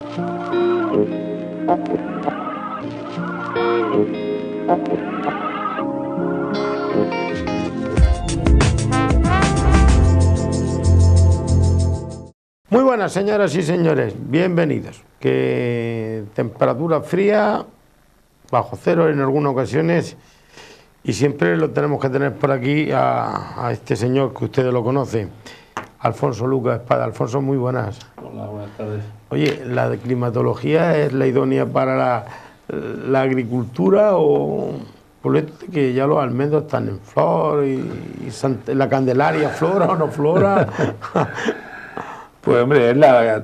Muy buenas, señoras y señores, bienvenidos. Que temperatura fría, bajo cero en algunas ocasiones, y siempre lo tenemos que tener por aquí a este señor que ustedes lo conocen, Alfonso Lucas Espada. Alfonso, muy buenas. Hola, buenas tardes. Oye, ¿la climatología es la idónea para la agricultura o por esto que ya los almendros están en flor y la Candelaria flora o no flora? Pues hombre, es la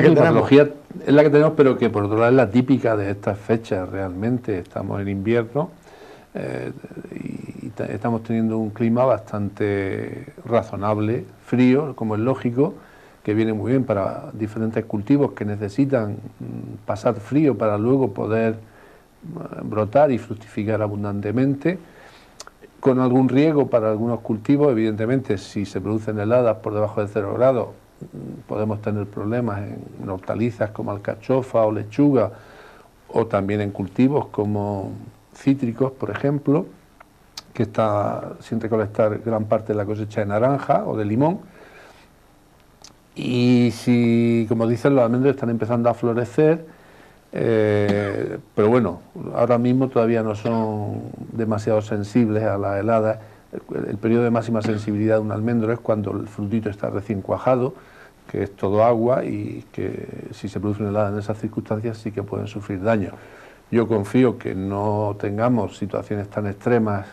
climatología, es la que tenemos, pero que por otro lado es la típica de estas fechas realmente. Estamos en invierno y estamos teniendo un clima bastante razonable, frío, como es lógico, que viene muy bien para diferentes cultivos que necesitan pasar frío para luego poder brotar y fructificar abundantemente, con algún riego para algunos cultivos. Evidentemente, si se producen heladas por debajo de 0 grados, podemos tener problemas en hortalizas como alcachofa o lechuga, o también en cultivos como cítricos, por ejemplo, que está sin recolectar gran parte de la cosecha de naranja o de limón. Y si, como dicen, los almendros están empezando a florecer, pero bueno, ahora mismo todavía no son demasiado sensibles a las heladas. El periodo de máxima sensibilidad de un almendro es cuando el frutito está recién cuajado, que es todo agua, y que si se produce una helada en esas circunstancias sí que pueden sufrir daño. Yo confío que no tengamos situaciones tan extremas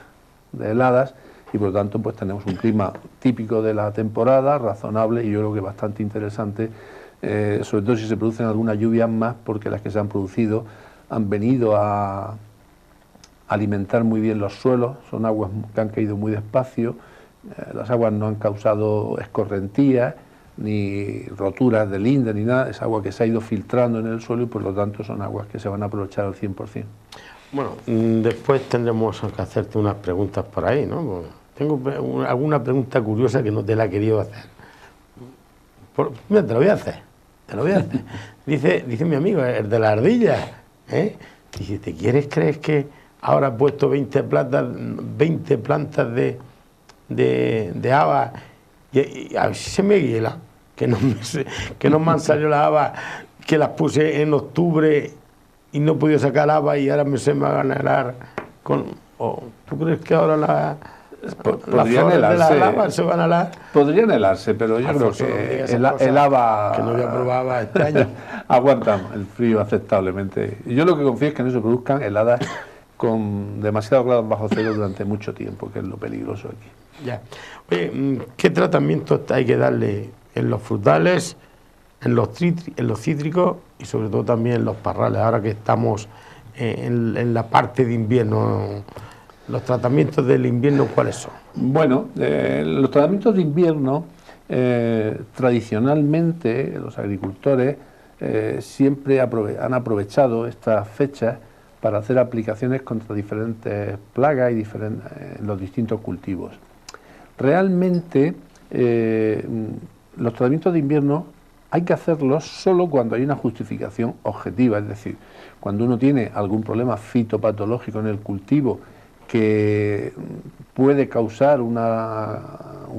de heladas y por lo tanto pues tenemos un clima típico de la temporada, razonable y yo creo que bastante interesante, sobre todo si se producen algunas lluvias más, porque las que se han producido han venido a alimentar muy bien los suelos. Son aguas que han caído muy despacio, las aguas no han causado escorrentías ni roturas de lindes ni nada, es agua que se ha ido filtrando en el suelo y por lo tanto son aguas que se van a aprovechar al 100%. Bueno, después tendremos que hacerte unas preguntas por ahí, ¿no? Tengo alguna pregunta curiosa que no te la he querido hacer. Mira, te lo voy a hacer. Dice mi amigo, el de la ardilla, dice, ¿te quieres creer que ahora ha puesto 20 plantas de habas y a ver si se me hiela, que no me han salido las habas, que las puse en octubre y no he podido sacar habas y ahora se me van a helar con... ¿Tú crees que ahora las flores de las habas se van a helar? Podrían helarse, pero yo creo que el haba... Que no voy a probar este año. Aguantamos el frío aceptablemente. Y yo lo que confío es que no se produzcan heladas con demasiados grados bajo cero durante mucho tiempo, que es lo peligroso aquí. Ya. Oye, ¿qué tratamientos hay que darle en los frutales, en los cítricos y sobre todo también en los parrales, ahora que estamos en la parte de invierno? ¿Los tratamientos del invierno cuáles son? Bueno, los tratamientos de invierno, tradicionalmente los agricultores siempre han aprovechado estas fechas para hacer aplicaciones contra diferentes plagas y en los distintos cultivos. Realmente los tratamientos de invierno hay que hacerlos solo cuando hay una justificación objetiva, es decir, cuando uno tiene algún problema fitopatológico en el cultivo que puede causar un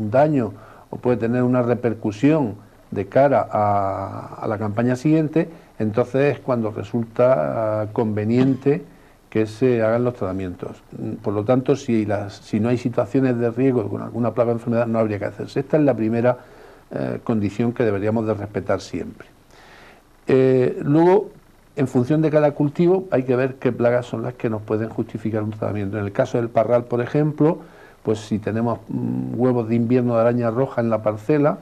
daño o puede tener una repercusión de cara a la campaña siguiente, entonces es cuando resulta conveniente que se hagan los tratamientos. Por lo tanto, si no hay situaciones de riesgo con alguna plaga o enfermedad, no habría que hacerse. Esta es la primera condición que deberíamos de respetar siempre. Luego, en función de cada cultivo, hay que ver qué plagas son las que nos pueden justificar un tratamiento. En el caso del parral, por ejemplo, pues si tenemos huevos de invierno de araña roja en la parcela,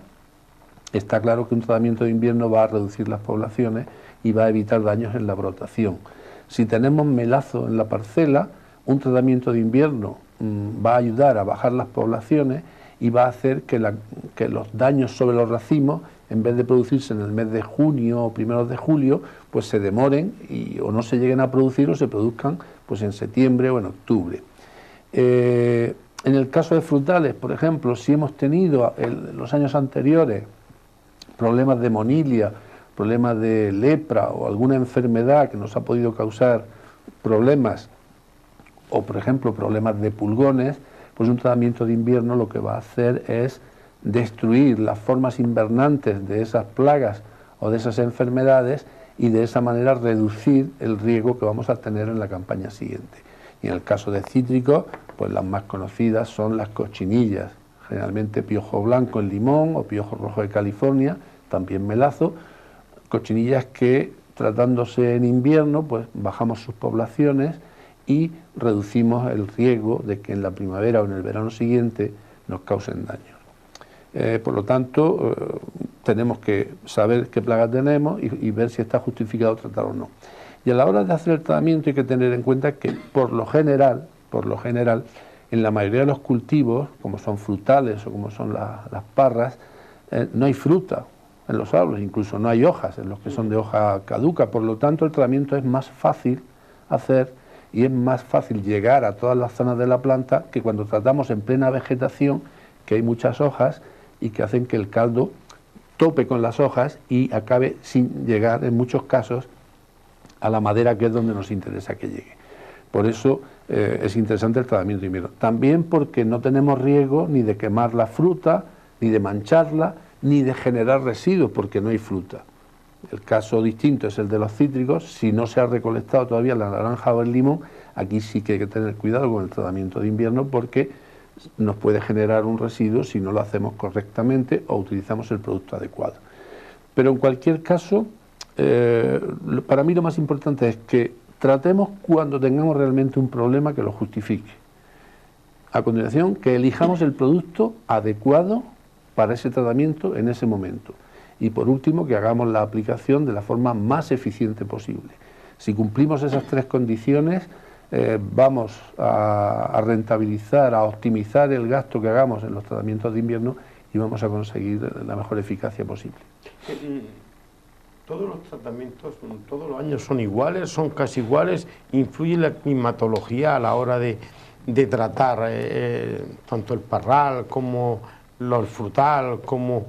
está claro que un tratamiento de invierno va a reducir las poblaciones y va a evitar daños en la brotación. Si tenemos melazo en la parcela, un tratamiento de invierno va a ayudar a bajar las poblaciones y va a hacer que los daños sobre los racimos, en vez de producirse en el mes de junio o primeros de julio, pues se demoren o no se lleguen a producir o se produzcan pues en septiembre o en octubre. En el caso de frutales, por ejemplo, si hemos tenido en los años anteriores problemas de monilia, problemas de lepra o alguna enfermedad que nos ha podido causar problemas, o por ejemplo problemas de pulgones, pues un tratamiento de invierno lo que va a hacer es destruir las formas invernantes de esas plagas o de esas enfermedades y de esa manera reducir el riesgo que vamos a tener en la campaña siguiente. Y en el caso de cítricos, pues las más conocidas son las cochinillas, generalmente piojo blanco en limón o piojo rojo de California, también melazo, cochinillas que tratándose en invierno pues bajamos sus poblaciones y reducimos el riesgo de que en la primavera o en el verano siguiente nos causen daño. Por lo tanto, tenemos que saber qué plaga tenemos y ver si está justificado tratar o no. Y a la hora de hacer el tratamiento hay que tener en cuenta que por lo general, en la mayoría de los cultivos, como son frutales o como son las parras, no hay fruta en los árboles, incluso no hay hojas en los que son de hoja caduca, por lo tanto el tratamiento es más fácil hacer y es más fácil llegar a todas las zonas de la planta que cuando tratamos en plena vegetación, que hay muchas hojas y que hacen que el caldo tope con las hojas y acabe sin llegar, en muchos casos, a la madera, que es donde nos interesa que llegue. Por eso es interesante el tratamiento de invierno. También porque no tenemos riesgo ni de quemar la fruta, ni de mancharla, ni de generar residuos, porque no hay fruta. El caso distinto es el de los cítricos. Si no se ha recolectado todavía la naranja o el limón, aquí sí que hay que tener cuidado con el tratamiento de invierno, porque nos puede generar un residuo si no lo hacemos correctamente o utilizamos el producto adecuado. Pero en cualquier caso, para mí lo más importante es que tratemos cuando tengamos realmente un problema que lo justifique. A continuación, que elijamos el producto adecuado para ese tratamiento en ese momento. Y por último, que hagamos la aplicación de la forma más eficiente posible. Si cumplimos esas tres condiciones, vamos a rentabilizar, a optimizar el gasto que hagamos en los tratamientos de invierno y vamos a conseguir la mejor eficacia posible. ¿Todos los tratamientos, todos los años son iguales, son casi iguales? ¿Influye la climatología a la hora de tratar tanto el parral como el frutal, como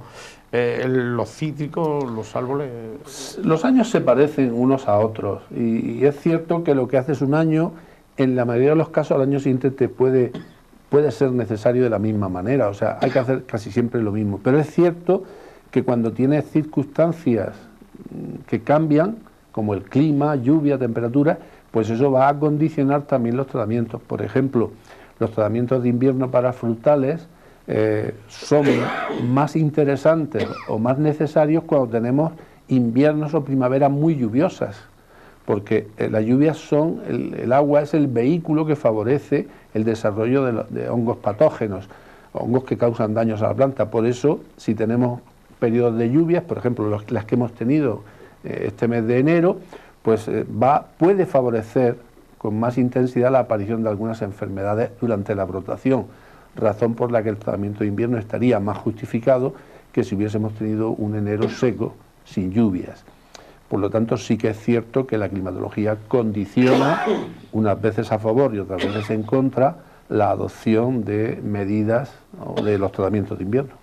los cítricos, los árboles? Los años se parecen unos a otros y es cierto que lo que haces un año, en la mayoría de los casos al año siguiente te puede ser necesario de la misma manera, o sea, hay que hacer casi siempre lo mismo. Pero es cierto que cuando tienes circunstancias que cambian, como el clima, lluvia, temperatura, pues eso va a condicionar también los tratamientos. Por ejemplo, los tratamientos de invierno para frutales son más interesantes o más necesarios cuando tenemos inviernos o primaveras muy lluviosas, porque las lluvias son, el agua es el vehículo que favorece el desarrollo de hongos patógenos, hongos que causan daños a la planta. Por eso, si tenemos periodos de lluvias, por ejemplo las que hemos tenido este mes de enero, pues puede favorecer con más intensidad la aparición de algunas enfermedades durante la brotación, razón por la que el tratamiento de invierno estaría más justificado que si hubiésemos tenido un enero seco, sin lluvias. Por lo tanto, sí que es cierto que la climatología condiciona, unas veces a favor y otras veces en contra, la adopción de medidas o de los tratamientos de invierno.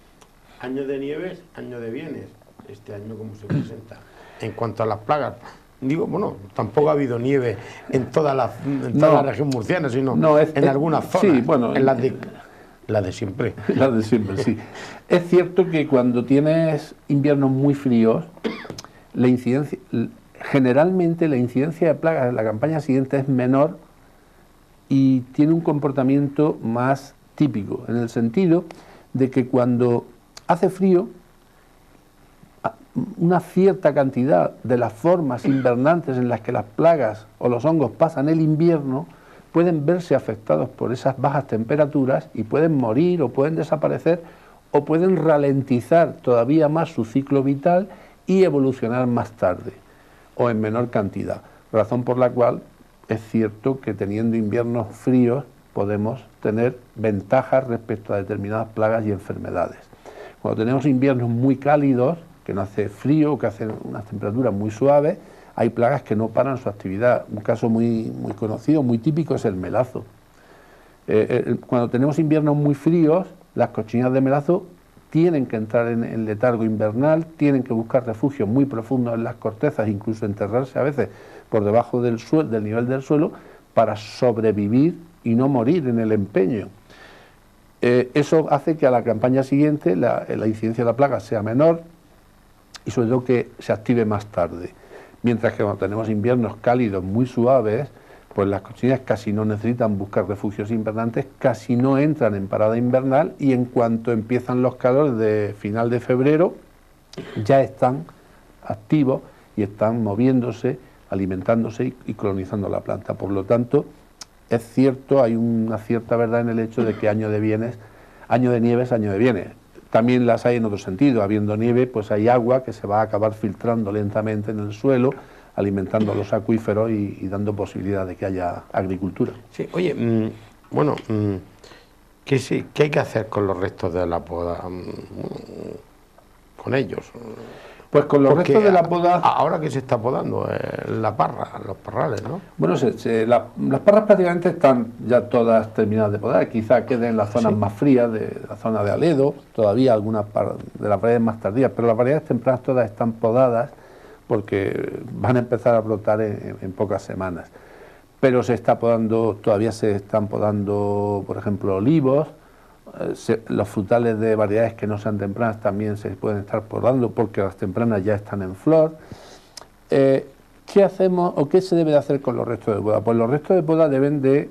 Año de nieves, año de bienes. Este año, ¿cómo se presenta? En cuanto a las plagas, digo, bueno, tampoco ha habido nieve en toda la región murciana, sino en algunas zonas, sí, bueno, en las de siempre. Las de siempre, sí. Es cierto que cuando tienes inviernos muy fríos, generalmente la incidencia de plagas en la campaña siguiente es menor y tiene un comportamiento más típico, en el sentido de que cuando hace frío, una cierta cantidad de las formas invernantes en las que las plagas o los hongos pasan el invierno pueden verse afectados por esas bajas temperaturas y pueden morir o pueden desaparecer o pueden ralentizar todavía más su ciclo vital y evolucionar más tarde o en menor cantidad, razón por la cual es cierto que teniendo inviernos fríos podemos tener ventajas respecto a determinadas plagas y enfermedades. Cuando tenemos inviernos muy cálidos, que no hace frío o que hacen unas temperaturas muy suaves, hay plagas que no paran su actividad. Un caso muy conocido, muy típico, es el melazo. Cuando tenemos inviernos muy fríos, las cochinillas de melazo tienen que entrar en letargo invernal, tienen que buscar refugios muy profundos en las cortezas, incluso enterrarse a veces por debajo del nivel del suelo, para sobrevivir y no morir en el empeño. Eso hace que a la campaña siguiente la incidencia de la plaga sea menor y sobre todo que se active más tarde. Mientras que cuando tenemos inviernos cálidos muy suaves, pues las cochinillas casi no necesitan buscar refugios invernantes, casi no entran en parada invernal, y en cuanto empiezan los calores de final de febrero, ya están activos y están moviéndose, alimentándose y colonizando la planta. Por lo tanto, es cierto, hay una cierta verdad en el hecho de que año de nieves, año de bienes. También las hay en otro sentido. Habiendo nieve, pues hay agua que se va a acabar filtrando lentamente en el suelo, alimentando los acuíferos y dando posibilidad de que haya agricultura. Sí, oye, ¿qué hay que hacer con los restos de la poda? Con ellos. Pues con los restos de la poda... Ahora que se está podando, la parra, los parrales, ¿no? Bueno, las parras prácticamente están ya todas terminadas de podar. Quizá queden en las zonas más frías, de la zona de Aledo, todavía algunas de las variedades más tardías, pero las variedades tempranas todas están podadas porque van a empezar a brotar en pocas semanas. Pero se está podando, todavía se están podando, por ejemplo, olivos. Los frutales de variedades que no sean tempranas también se pueden estar podando porque las tempranas ya están en flor. ¿Qué hacemos o qué se debe de hacer con los restos de poda? Pues los restos de poda deben de,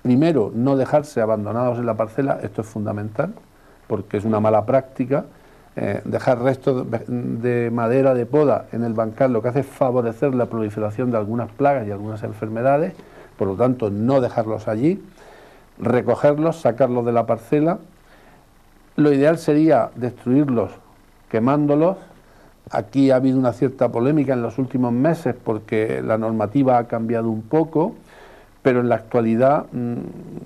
primero, no dejarse abandonados en la parcela. Esto es fundamental porque es una mala práctica. Dejar restos de madera de poda en el bancal lo que hace es favorecer la proliferación de algunas plagas y algunas enfermedades. Por lo tanto, no dejarlos allí. Recogerlos, sacarlos de la parcela. Lo ideal sería destruirlos quemándolos. Aquí ha habido una cierta polémica en los últimos meses porque la normativa ha cambiado un poco, pero en la actualidad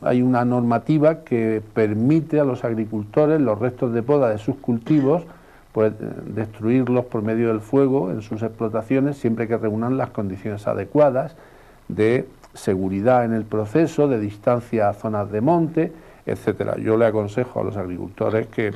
hay una normativa que permite a los agricultores los restos de poda de sus cultivos, pues destruirlos por medio del fuego en sus explotaciones siempre que reúnan las condiciones adecuadas de seguridad en el proceso, de distancia a zonas de monte, etcétera. Yo le aconsejo a los agricultores que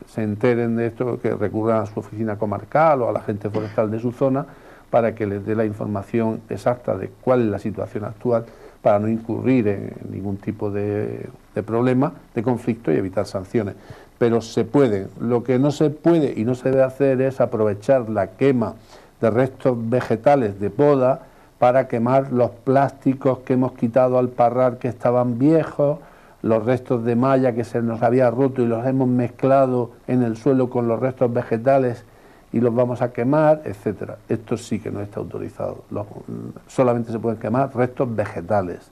se enteren de esto, que recurran a su oficina comarcal o a la agente forestal de su zona para que les dé la información exacta de cuál es la situación actual para no incurrir en ningún tipo de problema, de conflicto y evitar sanciones. Pero se puede. Lo que no se puede y no se debe hacer es aprovechar la quema de restos vegetales de poda para quemar los plásticos que hemos quitado al parrar que estaban viejos, los restos de malla que se nos había roto y los hemos mezclado en el suelo con los restos vegetales y los vamos a quemar, etcétera. Esto sí que no está autorizado. Solamente se pueden quemar restos vegetales.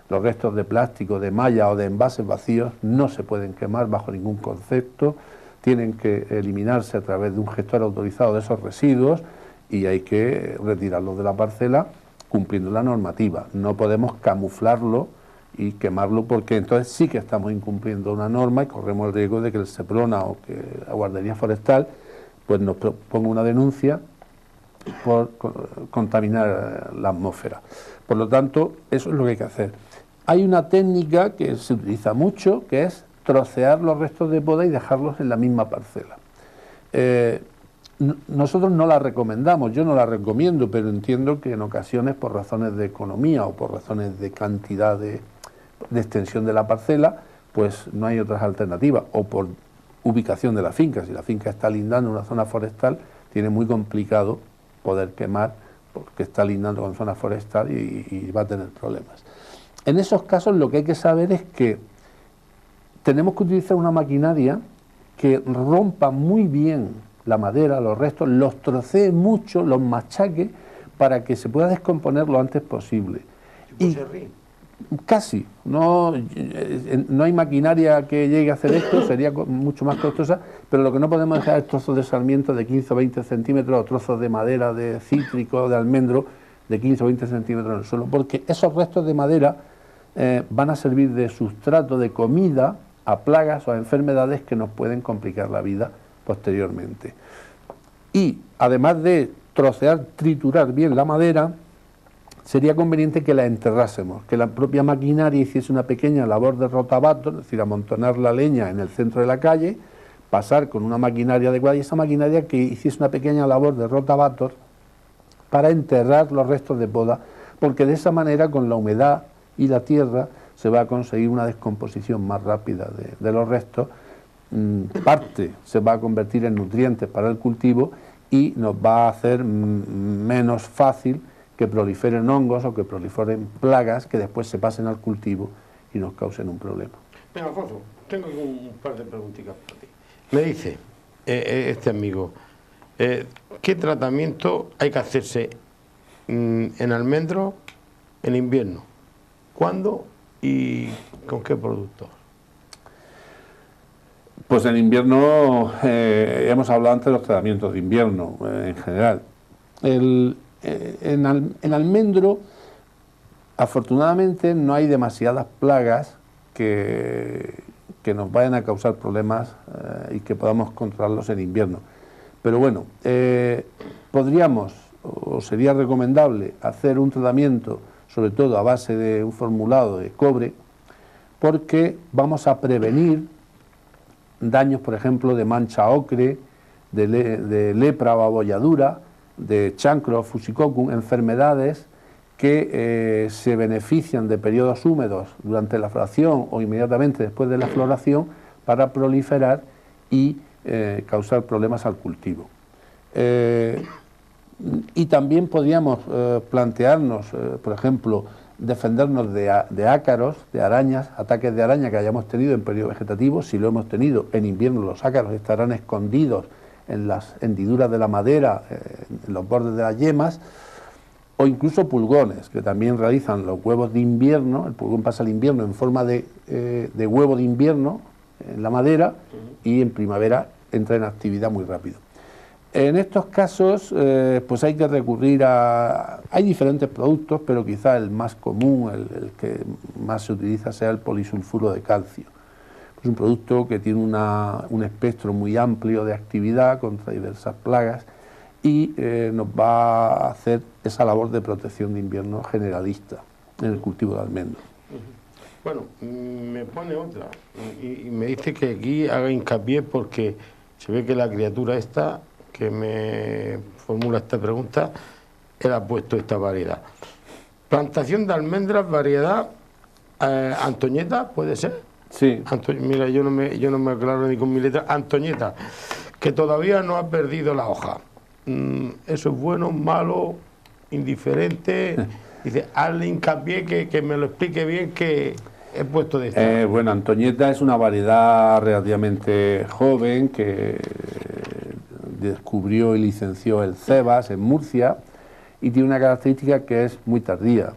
Los restos de plástico, de malla o de envases vacíos no se pueden quemar bajo ningún concepto. Tienen que eliminarse a través de un gestor autorizado de esos residuos y hay que retirarlos de la parcela cumpliendo la normativa. No podemos camuflarlo y quemarlo porque entonces sí que estamos incumpliendo una norma y corremos el riesgo de que el Seprona o que la Guardería Forestal pues nos ponga una denuncia por contaminar la atmósfera. Por lo tanto, eso es lo que hay que hacer. Hay una técnica que se utiliza mucho, que es trocear los restos de poda y dejarlos en la misma parcela. Nosotros no la recomendamos, yo no la recomiendo, pero entiendo que en ocasiones por razones de economía o por razones de cantidad de extensión de la parcela, pues no hay otras alternativas, o por ubicación de la finca. Si la finca está lindando en una zona forestal, tiene muy complicado poder quemar porque está lindando con zona forestal y va a tener problemas. En esos casos lo que hay que saber es que tenemos que utilizar una maquinaria que rompa muy bien la madera, los restos, los trocee mucho, los machaque para que se pueda descomponer lo antes posible. Y casi, no hay maquinaria que llegue a hacer esto, sería mucho más costosa, pero lo que no podemos dejar es trozos de sarmiento de 15 o 20 centímetros o trozos de madera de cítrico, de almendro de 15 o 20 centímetros en el suelo, porque esos restos de madera van a servir de sustrato, de comida a plagas o a enfermedades que nos pueden complicar la vida posteriormente. Y además de trocear, triturar bien la madera, sería conveniente que la enterrásemos, que la propia maquinaria hiciese una pequeña labor de rotabato, es decir, amontonar la leña en el centro de la calle, pasar con una maquinaria adecuada y esa maquinaria que hiciese una pequeña labor de rotavator para enterrar los restos de poda, porque de esa manera con la humedad y la tierra se va a conseguir una descomposición más rápida de los restos, parte se va a convertir en nutrientes para el cultivo y nos va a hacer menos fácil que proliferen hongos o que proliferen plagas que después se pasen al cultivo y nos causen un problema. Mira, Alfonso, tengo un par de preguntitas para ti. Me dice este amigo, ¿qué tratamiento hay que hacerse en almendro en invierno? ¿Cuándo y con qué productos? Pues en invierno, hemos hablado antes de los tratamientos de invierno en general. En almendro, afortunadamente, no hay demasiadas plagas que nos vayan a causar problemas y que podamos controlarlos en invierno. Pero bueno, podríamos, o sería recomendable, hacer un tratamiento, sobre todo a base de un formulado de cobre, porque vamos a prevenir daños, por ejemplo, de mancha ocre, de lepra o abolladura, de chancro o fusicoccus, enfermedades que se benefician de periodos húmedos durante la floración o inmediatamente después de la floración para proliferar y causar problemas al cultivo. Y también podríamos plantearnos, por ejemplo, defendernos de ácaros, de arañas, ataques de araña que hayamos tenido en periodo vegetativo. Si lo hemos tenido en invierno, los ácaros estarán escondidos en las hendiduras de la madera, en los bordes de las yemas, o incluso pulgones, que también realizan los huevos de invierno. El pulgón pasa el invierno en forma de huevo de invierno en la madera y en primavera entra en actividad muy rápido. En estos casos, pues hay que recurrir a... Hay diferentes productos, pero quizá el más común, el que más se utiliza, sea el polisulfuro de calcio. Es un producto que tiene un espectro muy amplio de actividad contra diversas plagas y nos va a hacer esa labor de protección de invierno generalista en el cultivo de almendro. Bueno, me pone otra y me dice que aquí haga hincapié porque se ve que la criatura esta que me formula esta pregunta, él ha puesto esta variedad. Plantación de almendras, variedad Antoñeta, ¿puede ser? Sí. Mira, yo no me aclaro ni con mi letra. Antoñeta, que todavía no ha perdido la hoja. Eso es bueno, malo, indiferente. Dice, hazle hincapié que me lo explique bien que he puesto de esta. Bueno, Antoñeta es una variedad relativamente joven que descubrió y licenció el CEBAS en Murcia y tiene una característica que es muy tardía.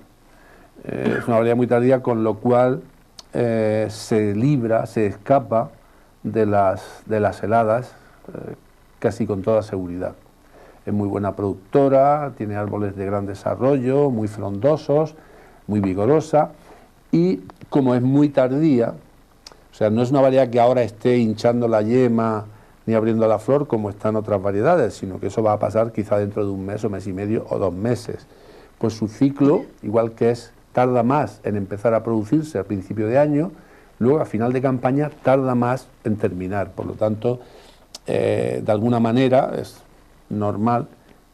Es una variedad muy tardía, con lo cual se escapa de las heladas casi con toda seguridad. Es muy buena productora, tiene árboles de gran desarrollo, muy frondosos, muy vigorosa y como es muy tardía, o sea, no es una variedad que ahora esté hinchando la yema ni abriendo la flor como están otras variedades, sino que eso va a pasar quizá dentro de un mes o mes y medio o 2 meses. Pues su ciclo, igual que tarda más en empezar a producirse al principio de año, luego a final de campaña tarda más en terminar. Por lo tanto, de alguna manera es normal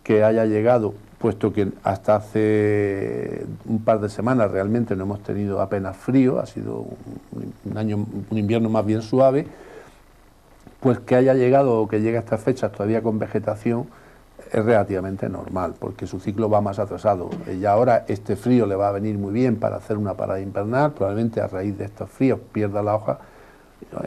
que haya llegado, puesto que hasta hace un par de semanas realmente no hemos tenido apenas frío, ha sido un invierno más bien suave, pues que haya llegado o que llegue a estas fechas todavía con vegetación es relativamente normal, porque su ciclo va más atrasado. Y ahora este frío le va a venir muy bien para hacer una parada invernal, probablemente a raíz de estos fríos pierda la hoja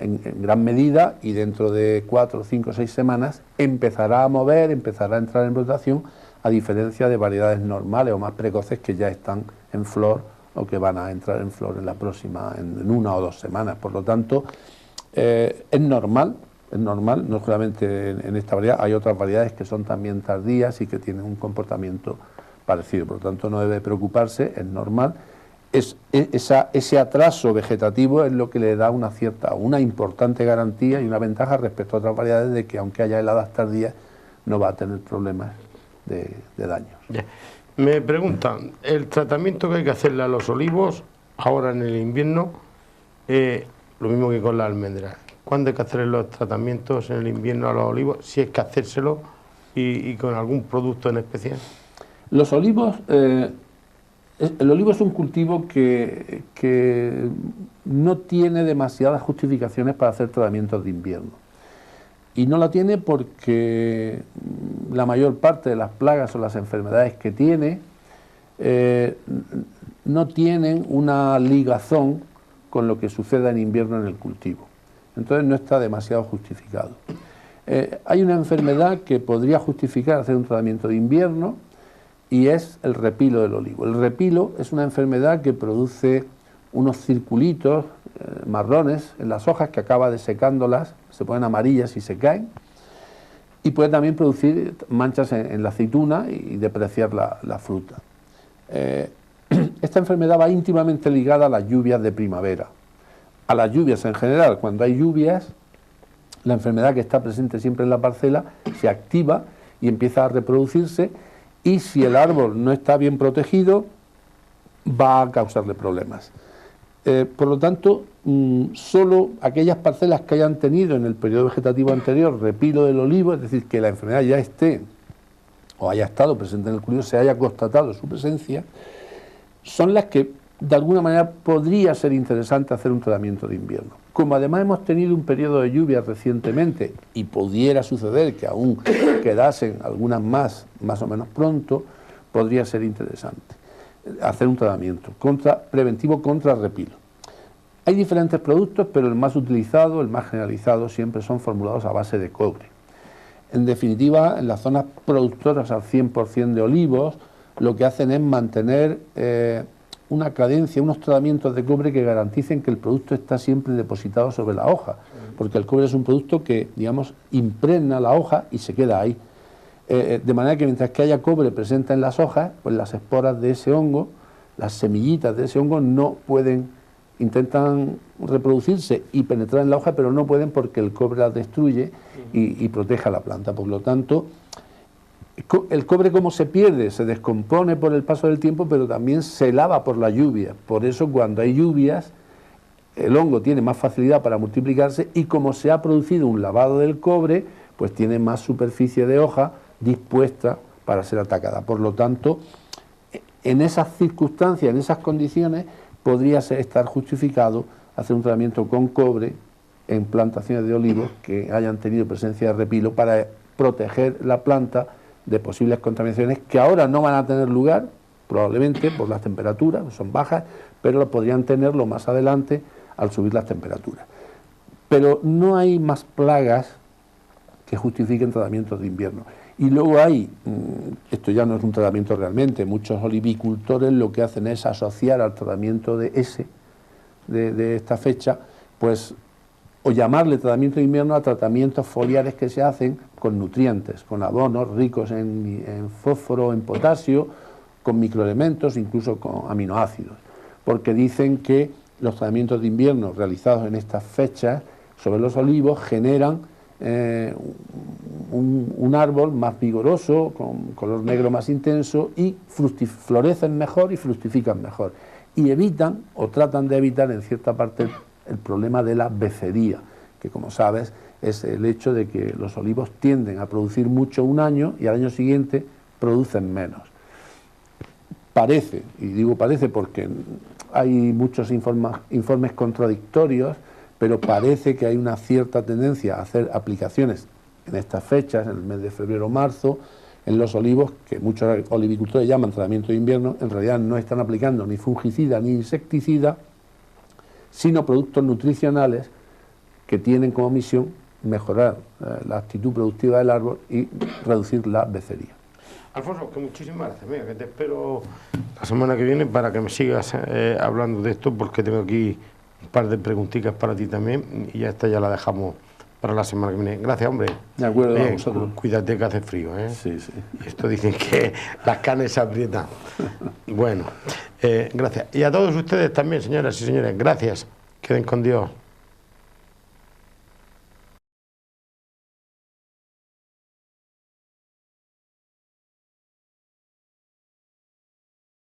en gran medida y dentro de 4, 5, 6 semanas empezará a mover, empezará a entrar en rotación, a diferencia de variedades normales o más precoces que ya están en flor o que van a entrar en flor en la próxima, en 1 o 2 semanas. Por lo tanto, es normal, no solamente en esta variedad, hay otras variedades que son también tardías y que tienen un comportamiento parecido, por lo tanto no debe preocuparse, es normal. Ese atraso vegetativo es lo que le da una importante garantía y una ventaja respecto a otras variedades de que aunque haya heladas tardías no va a tener problemas de daños. Me preguntan, el tratamiento que hay que hacerle a los olivos ahora en el invierno, lo mismo que con la almendra. cuándo hay que hacer los tratamientos en el invierno a los olivos, si hay que hacérselo y con algún producto en especial. Los olivos, el olivo es un cultivo que no tiene demasiadas justificaciones para hacer tratamientos de invierno. Y no la tiene porque la mayor parte de las plagas o las enfermedades que tiene no tienen una ligazón con lo que suceda en invierno en el cultivo. Entonces no está demasiado justificado. Hay una enfermedad que podría justificar hacer un tratamiento de invierno y es el repilo del olivo. El repilo es una enfermedad que produce unos circulitos marrones en las hojas que acaba desecándolas, se ponen amarillas y se caen, y puede también producir manchas en la aceituna y depreciar la fruta. Esta enfermedad va íntimamente ligada a las lluvias de primavera, a las lluvias en general. Cuando hay lluvias, la enfermedad que está presente siempre en la parcela se activa y empieza a reproducirse, y si el árbol no está bien protegido, va a causarle problemas. Por lo tanto, solo aquellas parcelas que hayan tenido en el periodo vegetativo anterior repilo del olivo, es decir, que la enfermedad ya esté o haya estado presente en el cultivo, se haya constatado su presencia, son las que de alguna manera podría ser interesante hacer un tratamiento de invierno. Como además hemos tenido un periodo de lluvias recientemente y pudiera suceder que aún quedasen algunas más o menos pronto, podría ser interesante hacer un tratamiento preventivo contra repilo. Hay diferentes productos, pero el más utilizado, el más generalizado, siempre son formulados a base de cobre. En definitiva, en las zonas productoras al 100% de olivos, lo que hacen es mantener una cadencia, unos tratamientos de cobre que garanticen que el producto está siempre depositado sobre la hoja, porque el cobre es un producto que, digamos, impregna la hoja y se queda ahí. De manera que mientras que haya cobre presente en las hojas, pues las esporas de ese hongo, las semillitas de ese hongo intentan reproducirse y penetrar en la hoja, pero no pueden porque el cobre las destruye y protege a la planta. Por lo tanto, el cobre, como se pierde, se descompone por el paso del tiempo, pero también se lava por la lluvia. Por eso cuando hay lluvias, el hongo tiene más facilidad para multiplicarse, y como se ha producido un lavado del cobre, pues tiene más superficie de hoja dispuesta para ser atacada. Por lo tanto, en esas circunstancias, en esas condiciones, podría estar justificado hacer un tratamiento con cobre en plantaciones de olivos que hayan tenido presencia de repilo, para proteger la planta de posibles contaminaciones que ahora no van a tener lugar, probablemente por las temperaturas, son bajas, pero lo podrían tenerlo más adelante al subir las temperaturas. Pero no hay más plagas que justifiquen tratamientos de invierno. Y luego hay, esto ya no es un tratamiento realmente, muchos olivicultores lo que hacen es asociar al tratamiento de esta fecha, pues, o llamarle tratamiento de invierno a tratamientos foliares que se hacen con nutrientes, con abonos ricos en fósforo, en potasio, con microelementos, incluso con aminoácidos, porque dicen que los tratamientos de invierno realizados en estas fechas sobre los olivos generan un árbol más vigoroso, con color negro más intenso, y florecen mejor y fructifican mejor, y evitan o tratan de evitar en cierta parte el problema de la becería, que, como sabes, es el hecho de que los olivos tienden a producir mucho un año y al año siguiente producen menos. Parece, y digo parece porque hay muchos informes contradictorios, pero parece que hay una cierta tendencia a hacer aplicaciones en estas fechas, en el mes de febrero o marzo, en los olivos, que muchos olivicultores llaman tratamiento de invierno. En realidad no están aplicando ni fungicida ni insecticida, sino productos nutricionales que tienen como misión mejorar la actitud productiva del árbol y reducir la becería. Alfonso, que muchísimas gracias. Mira, que te espero la semana que viene para que me sigas hablando de esto, porque tengo aquí un par de preguntitas para ti también, y ya esta ya la dejamos para la semana que viene. Gracias, hombre. De acuerdo. Bien, a vosotros. Cuídate que hace frío, ¿eh? Sí, sí. Y esto dicen que las carnes se aprietan. Bueno, gracias. Y a todos ustedes también, señoras y señores, gracias. Queden con Dios.